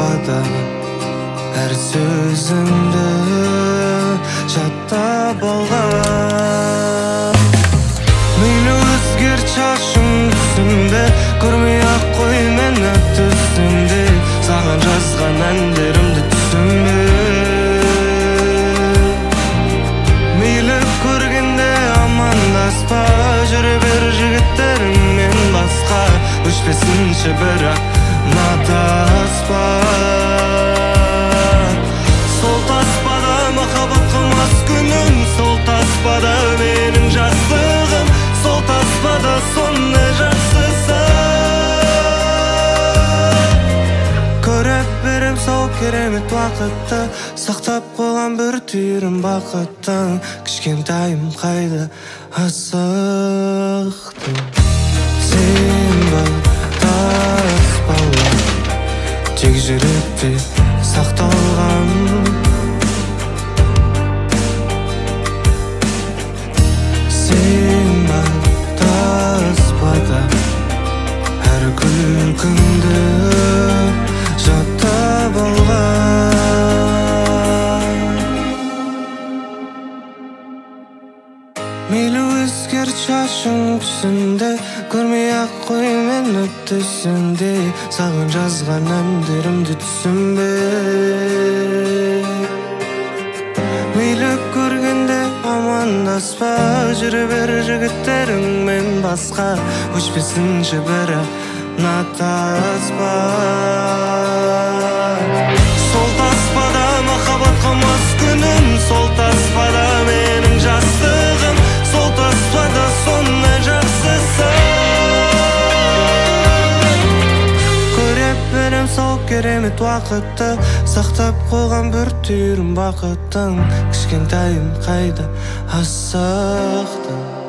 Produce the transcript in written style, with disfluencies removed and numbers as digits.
таспада әр сөзіңді жаттап алған. Мейлі өзгерт шашың түсімде, көрмей-ақ қой мені түсімде, саған жазған әндерімді түсінбе. Мейлі көргенде амандаспа, жүре бер жігіттеріңмен басқа, өшпесінші бірақ таспа. Сол таспада махаббат қылмас күнім, сол таспада менің жастығым, сол таспада сондай жақсысы. Көріп берем сол керемет уақытты, сақтап қойған бір түйірім бақыттың, кішкентайым қайда асықтың. Сен бар таспалар, тек жүректе сақталған. Сен бар таспада әр күлкіңді жаттап алған. Мейлі өзгерт шашың түсінде, көрмей-ақ қой мені түсінде, саған жазған әндерімді түсінбе. Мейлі көргенде амандаспа, жүре бер жігіттеріңмен басқа, өшпесінші бірақ таспа. Сол таспада махаббат қылмас күнім, сол таспада менің жастығым, сол таспада сондай жақсысы. Көріп берем сол керемет уақытты, сақтап қойған бір түйірім бақыттың, кішкентайым қайда асықтың.